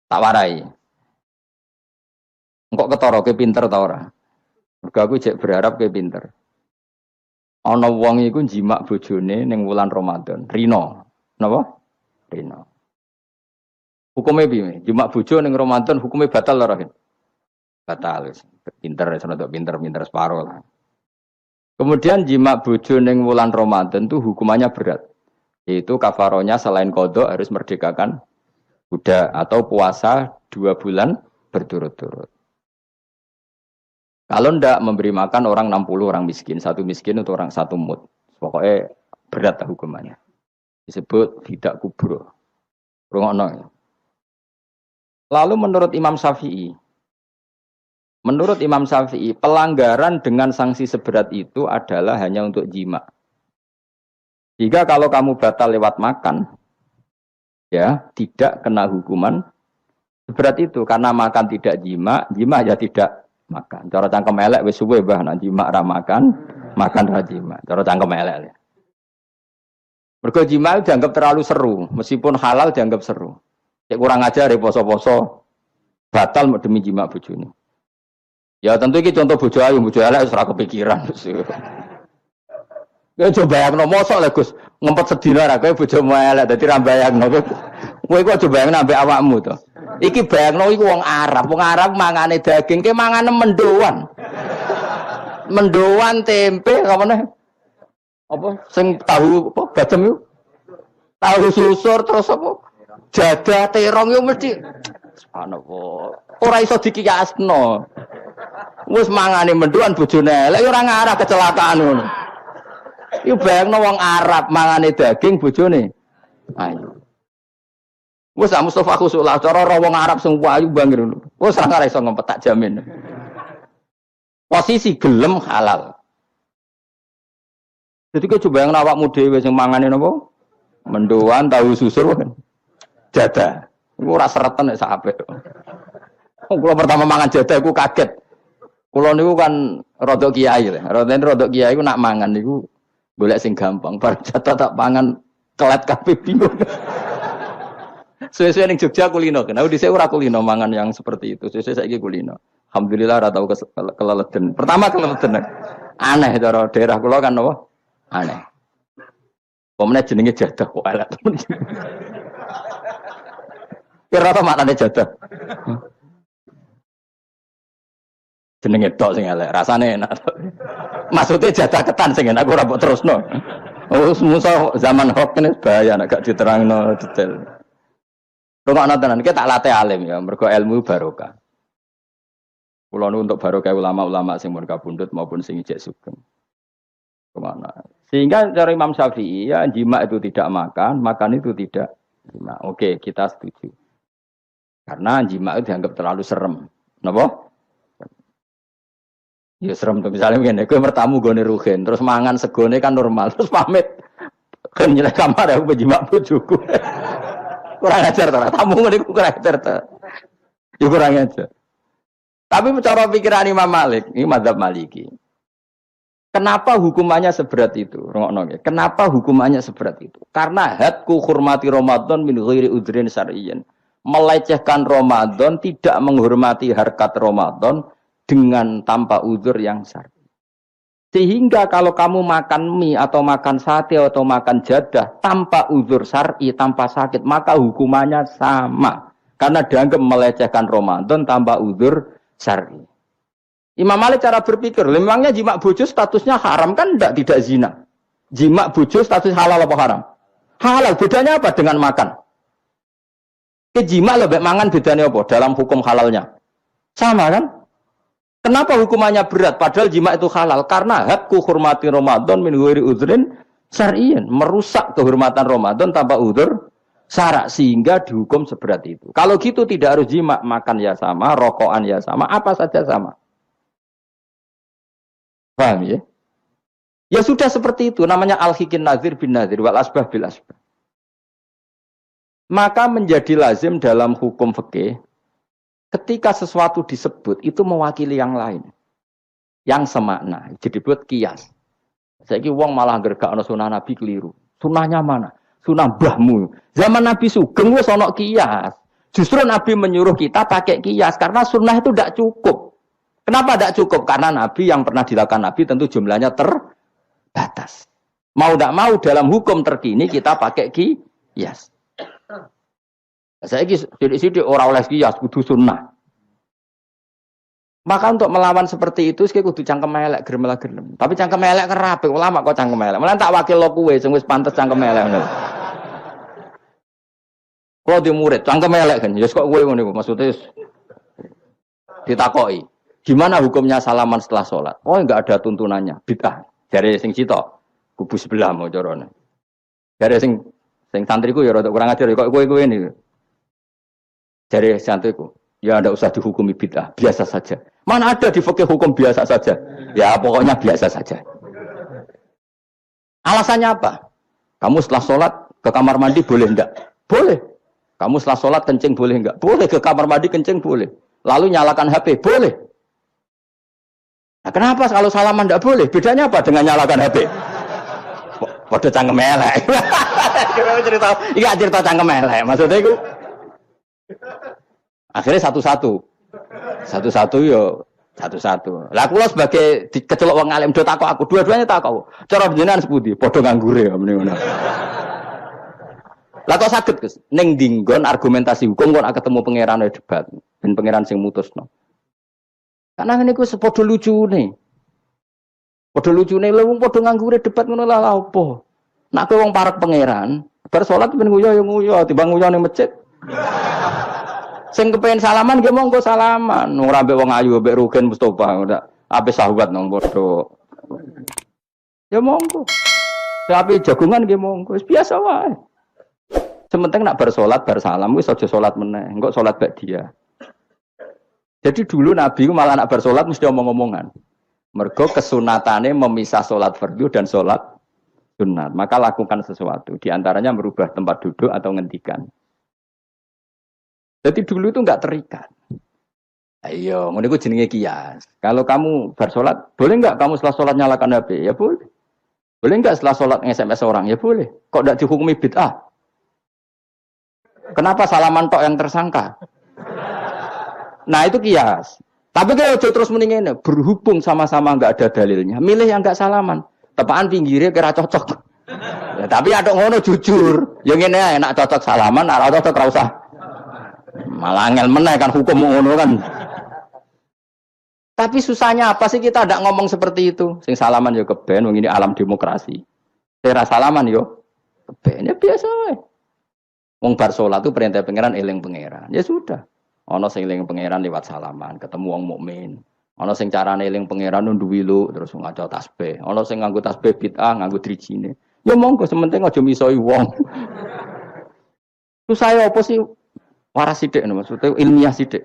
Tak warai. Engkok ketara ke pinter ta ora? Mergo aku jek berharap ke pinter. Ana wong iku njimak bojone ning wulan Ramadan. Rino. Napa? Rino. Hukume piye? Njimak bojo ning Ramadan hukume batal ora? Batal wis. Pinter rada pinter separo lah. Kemudian jimak bojo ning wulan Ramadan itu hukumannya berat. Yaitu kafaronya selain kodok harus merdekakan budak atau puasa 2 bulan berturut-turut. Kalau ndak memberi makan orang 60 orang miskin, satu miskin untuk orang satu mut. Pokoknya berat hukumannya. Disebut tidak kubro. Rungokno. Lalu menurut Imam Syafi'i, pelanggaran dengan sanksi seberat itu adalah hanya untuk jima. Jika kalau kamu batal lewat makan, ya tidak kena hukuman seberat itu karena makan tidak jima ya tidak makan. Cara cangkem elek wis suwe bah nang jima ra makan ra jima. Cara cangkem elek. Mergo jima dianggap terlalu seru, meskipun halal dianggap seru. Cek kurang ajar ya poso-poso batal demi jima bojone. Ya tentu ini contoh bojo ayu, bojo elek wis ora kepikiran. Ya coba bayangno mosok lho Gus, ngempet sedina ra kowe bojomu elek dadi ra bayangno. Kowe kok coba bayangno ambek awakmu to. Iki bayangno iku wong Arab mangane daging, ke mangane mendoan. Mendoan tempe apa meneh? Apa sing tahu apa bacem yo? Tahu susur terus apa? Jadah terong yo mesti subhanallah. Ora iso dikiyasno. Wis mangane mendoan bojone elek yo ora ngarah kecelakaan ngono. Iku bayangno wong Arab mangane daging bojone ayu. Wes Mustafa khusulah cara wong Arab sing ayu bangir ngono. Wes ora iso ngempet tak jamin. Posisi gelem halal. Jadi kok coba yang awakmu dhewe sing mangane napa? Mendoan tahu susur kan. Jadah. Iku ora seretan nek sahabat. Kula pertama mangan jadah iku kaget. Kula niku kan rada kiai lho. Rada kiai iku nak mangan niku golek sing gampang. Bar jadah tak pangan kelet kabeh bingung. Sesuai ning Jogja kulino. Kenapa dhisik ora kulino mangan yang seperti itu. Sesuai saiki kulino. Alhamdulillah ora tau keleleden. Pertama keleleden. Aneh cara daerah kula kan apa? Aneh. Pomene jenenge jadah kok elek temen. Kira apa maknane jadah? Jenenge tok sing elek, rasane enak. Maksudnya jadah ketan sing enak ora mbok terusno. Oh, musuh zaman hoax ini bahaya nek gak diterangno detail. Rungokno tenan iki tak latih alim ya, mergo ilmu barokah. Kula nu untuk barokah ulama-ulama sing mun kabundut maupun sing ijek sugeng. Kemana? Sehingga cara Imam Syafi'i ya jima itu tidak makan itu tidak jima. Oke, kita setuju. Karena jima itu dianggap terlalu serem. Napa? Ya serem tuh misalnya ngene, kowe bertamu gone rugen, terus mangan segone kan normal, terus pamit kan nyelek kamar aku berjima bojoku. Kurang ajar ta, tamu ngene kurang ajar ta. Ya kurang ajar. Tapi cara pikiran Imam Malik, ini mazhab Maliki. Kenapa hukumannya seberat itu? Rungokno nggih. Kenapa hukumannya seberat itu? Karena hadku hurmati Ramadan min ghairi udhrin syar'iyyin. Melecehkan Ramadan, tidak menghormati harkat Ramadan dengan tanpa uzur yang syar'i. Sehingga kalau kamu makan mie atau makan sate atau makan jadah tanpa uzur syar'i, tanpa sakit, maka hukumannya sama. Karena dianggap melecehkan Ramadan tanpa uzur syar'i. Imam Malik cara berpikir, memangnya jima bojo statusnya haram kan tidak zina. Jima bojo status halal apa haram? Halal, bedanya apa dengan makan? Jima lebih mangan bedanya apa dalam hukum halalnya? Sama kan? Kenapa hukumannya berat padahal jima itu halal? Karena hakku hurmati Ramadan min ghairi udhrin syar'iyyin, merusak kehormatan Ramadan tanpa uzur syara' sehingga dihukum seberat itu. Kalau gitu tidak harus jima, makan ya sama, rokokan ya sama, apa saja sama. Paham ya? Ya sudah seperti itu, namanya al-hikin nazir bin nazir wal asbah bil asbah. Maka menjadi lazim dalam hukum fikih ketika sesuatu disebut itu mewakili yang lain yang semakna, jadi buat kias. Saiki wong malah gergakno sunah Nabi keliru. Sunahnya mana? Sunah mbahmu. Zaman Nabi Sugeng wis ana kias. Justru Nabi menyuruh kita pakai kias karena sunnah itu tidak cukup. Kenapa tidak cukup? Karena Nabi yang pernah dilakukan Nabi tentu jumlahnya terbatas. Mau tidak mau dalam hukum terkini kita pakai kias. Saya sidik-sidik orang oleh kias kudu sunnah. Maka untuk melawan seperti itu, saya kudu cangkem elek gerem. Tapi cangkem elek kerapi, ulama kok cangkem elek. Malah tak wakil lo kue, sing wis pantes cangkem elek. Kalau di murid, cangkem elek kan, ya kok kue ngono maksudnya ditakoki. Gimana hukumnya salaman setelah sholat? Oh, enggak ada tuntunannya, bid'ah. Dari sing cito, kubu sebelah mau corone. Dari sing santriku ya rada kurang ajar, kok kue ini. Dari santriku, ya enggak usah dihukumi bid'ah, biasa saja. Mana ada di fikih hukum biasa saja? Ya pokoknya biasa saja. Alasannya apa? Kamu setelah sholat ke kamar mandi boleh enggak? Boleh. Kamu setelah sholat kencing boleh enggak? Boleh. Ke kamar mandi kencing boleh. Lalu nyalakan HP boleh. Nah, kenapa kalau salaman enggak boleh? Bedanya apa dengan nyalakan HP? Padha cangkem elek. Iki cerita cangkem elek. Maksudnya itu akhirnya satu-satu yo satu-satu. Lah kula sebagai kecelok wong alim do takok aku, dua-duanya takok. Cara jenengan sepundi? Padha nganggure ya mrene ngono. Lah kok saged Gus? Ning dinggon argumentasi hukum kok ketemu pangeran debat, ben pangeran sing mutusno. Karena niku sepadha lucune. Padha lucune lho wong padha nganggure debat ngono lah apa? Nek kowe wong parek pangeran, bar salat ben nguyu ya nguyu, timbang nguyu ning masjid. Sing kepengin salaman nggih monggo salaman. Ora mbek wong ayu mbek Rugen Mustofa ndak ape sahabat nang padha. Ya monggo. Tapi jagungan nggih monggo, wis biasa wae. Sementing nak bar salat bar salam wis aja salat meneh, engko salat bak dia. Jadi dulu Nabi malah nak bar salat mesti omong-omongan. Mergo kesunatane memisah salat fardu dan salat sunat. Maka lakukan sesuatu, di antaranya merubah tempat duduk atau ngendikan. Jadi dulu itu enggak terikat. Ayo, ngono iku jenenge kias. Kalau kamu bar salat, boleh enggak kamu setelah salat nyalakan HP? Ya boleh. Boleh enggak setelah salat nge-SMS orang? Ya boleh. Kok enggak dihukumi bid'ah? Kenapa salaman tok yang tersangka? Nah, itu kias. Tapi kalau terus mendingin berhubung sama-sama enggak ada dalilnya, milih yang enggak salaman. Tepaan pinggirnya kira cocok. Ya, tapi ada ngono jujur. Yang ini enak cocok salaman, ora cocok ora usah. Malah angel meneh kan hukum ngono kan. Tapi susahnya apa sih kita tidak ngomong seperti itu? Sing salaman yo keben, wong ini alam demokrasi. Sing salaman yo keben ya biasa wae. Wong bar salat itu perintah pangeran eling pangeran. Ya sudah. Ana sing eling pangeran lewat salaman, ketemu wong mukmin. Ana sing carane eling pangeran nduwi lu terus ngaca tasbih. Ana sing nganggo tasbih bid'ah, nganggo drijine. Ya monggo sementing aja misoi wong. Terus saya apa sih? Waras sidik maksudnya ilmiah sidik.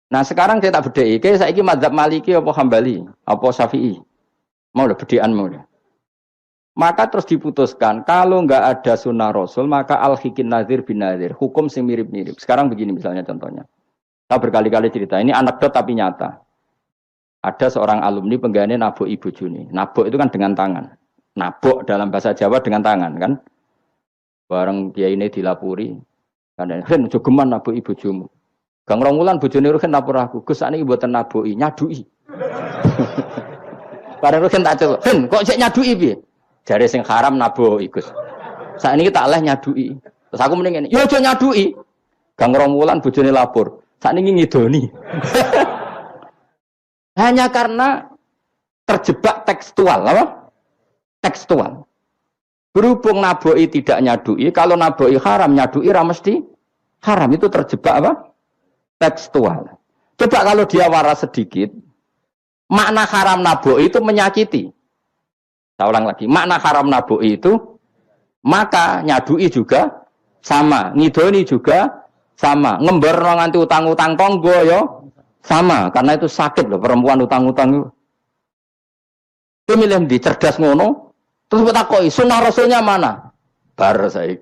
Nah sekarang saya tak bedai. Kayak saya ini mazhab Maliki apa Hambali, apa Syafi'i. Mau udah bedean mau udah. Maka terus diputuskan kalau enggak ada sunnah Rasul maka al-hikin nazir bin nazir. Hukum sing mirip-mirip. Sekarang begini misalnya contohnya. Saya berkali-kali cerita. Ini anekdot tapi nyata. Ada seorang alumni penggaweane nabok ibu Juni. Nabok itu kan dengan tangan. Nabok dalam bahasa Jawa dengan tangan kan. Bareng dia ini dilapuri. Kan Ren jogeman nabok ibu bojomu. Gang Rongulan bojone Rugen lapor aku. Gus sakniki mboten naboki, nyaduki. Bareng Rugen tak celuk. Ren kok sik nyaduki piye? Jare sing haram naboki Gus. Sakniki tak leh nyaduki. Terus aku mending ngene, ya aja nyaduki. Gang Rongulan bojone lapor. Sakniki ngidoni. Hanya karena terjebak tekstual, apa? Tekstual. Berhubung naboi tidak nyadui, kalau naboi haram nyadui mesti haram, itu terjebak apa? Tekstual. Coba kalau dia waras sedikit, makna haram naboi itu menyakiti. Saya ulang lagi, makna haram naboi itu maka nyadui juga sama, ngidoni juga sama, ngember nganti utang-utang tonggo yo sama, karena itu sakit loh perempuan utang-utang itu. Itu milih di cerdas ngono. Terus bertakoi, sunnah rasulnya mana? Bar saya.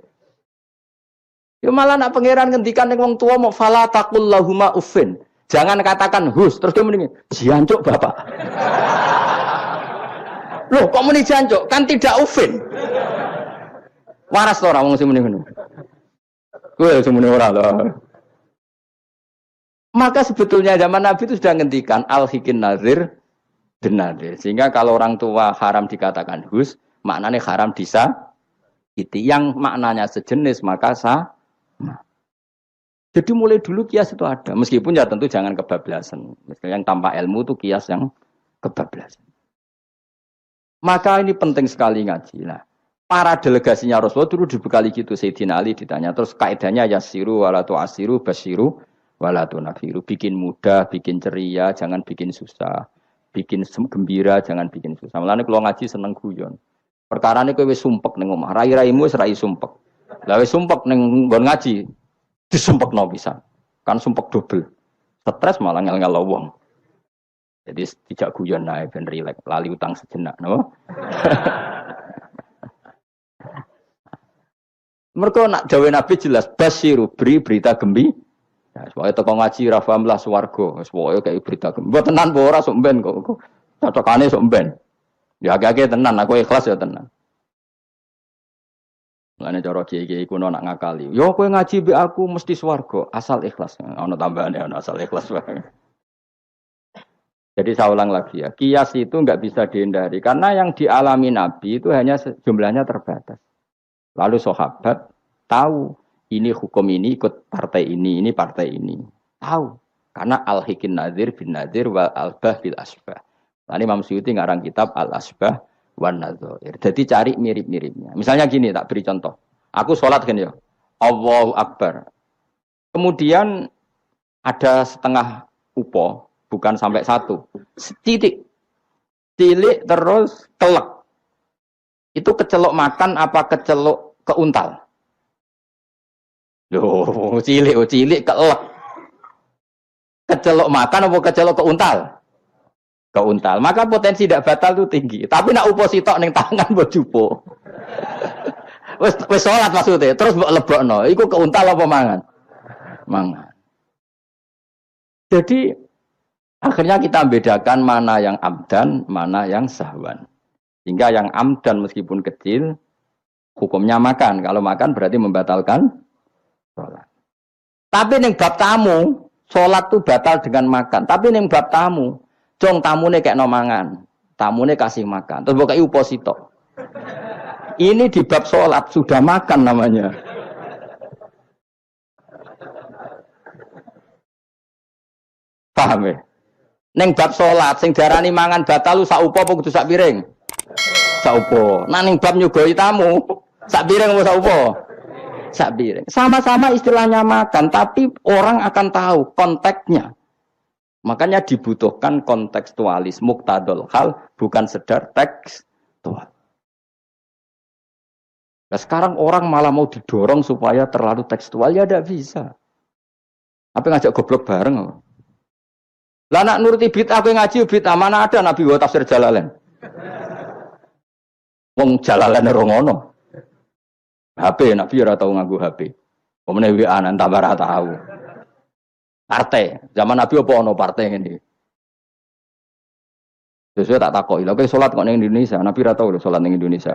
Ya malah nak pangeran ngendikan ning wong tua mau fala taqul lahuma uffin. Jangan katakan hus, terus dia mendingin jancuk bapak. Loh, kok muni jancuk? Kan tidak uffin. Waras to ora wong sing muni ngono. Kowe semuanya ora lho. Maka sebetulnya zaman Nabi itu sudah ngendikan al-hikin nazir bin nazir. Sehingga kalau orang tua haram dikatakan hus, maknanya haram disa itu yang maknanya sejenis maka sah. Jadi mulai dulu kias itu ada, meskipun ya tentu jangan kebablasan. Misalnya yang tanpa ilmu itu kias yang kebablasan. Maka ini penting sekali ngaji. Nah, para delegasinya Rasulullah dulu dibekali gitu. Sayyidina Ali ditanya, terus kaidahnya yasiru walatu asiru basiru walatu nafiru. Bikin mudah, bikin ceria, jangan bikin susah. Bikin gembira, jangan bikin susah. Mulane kalau ngaji seneng guyon. Perkara ini kowe wis sumpek ning omah, rai-raimu wis rai sumpek. Lah wis sumpek ning nggon ngaji, disumpekno pisan. Kan sumpek dobel. Stres malah ngel-ngel wong. Jadi tidak guyon nae ben rileks, lali utang sejenak, no. Mergo nak dawe Nabi jelas basiru beri berita gembira. Ya, pokoke teko ngaji ra paham lah swarga, wis pokoke kayak berita gembira. Mbok tenan apa ora sok mben kok. Cocokane sok mben. Ya agak-agak tenan, aku ikhlas ya tenan. Mulane cara kiai-kiai kuno nak ngakali. Yo kowe ngaji be aku mesti swarga, asal ikhlas. Ono tambahane ono asal ikhlas wae. Jadi saya ulang lagi ya, kias itu enggak bisa dihindari karena yang dialami Nabi itu hanya jumlahnya terbatas. Lalu sahabat tahu ini hukum ini ikut partai ini partai ini. Tahu. Karena al-hikin nazir bin nazir wal albah bil asbah. Ini Imam Suyuti ngarang kitab Al-Asbah wan Nadzair. Jadi cari mirip-miripnya. Misalnya gini, tak beri contoh. Aku sholat kan ya. Allahu Akbar. Kemudian ada setengah upo, bukan sampai satu. Titik. Cilik terus kelek. Itu kecelok makan apa kecelok keuntal? Loh, cilik kelek. Kecelok makan apa kecelok keuntal? Keuntal. Maka potensi tidak batal itu tinggi. Tapi nak upo sitok ning tangan mbok jupo. Wis salat maksudnya, terus mbok lebokno. Iku keuntal apa mangan? Mangan. Jadi akhirnya kita bedakan mana yang amdan, mana yang sahwan. Hingga yang amdan meskipun kecil hukumnya makan. Kalau makan berarti membatalkan salat. Tapi ning bab tamu, salat itu batal dengan makan. Tapi ning bab tamu Jong tamune kayak nomangan, tamune kasih makan. Terus bukai uposito. Ini di bab sholat sudah makan namanya. Paham ya? Neng bab sholat, sing darani mangan batal lu sak upo apa kudu sak piring? Sak upo. Nah neng bab nyugoi tamu, sak piring apa sak upo? Sak piring. Sama-sama istilahnya makan, tapi orang akan tahu konteksnya. Makanya dibutuhkan kontekstualis muktadul hal, bukan sedar tekstual. Nah, sekarang orang malah mau didorong supaya terlalu tekstual, ya tidak bisa. Apa ngajak goblok bareng? Lah nak nuruti bid'ah kowe ngaji bid'ah, mana ada Nabi wa tafsir Jalalain. Wong Jalalain ora ngono. HP Nabi ora tau nganggo HP. Pemene WA nang tambah ora tau. Partai, zaman Nabi apa ono partai ngene. Sesuai tak takoki, lha kowe salat kok ning Indonesia, Nabi ra tau lho salat ning Indonesia.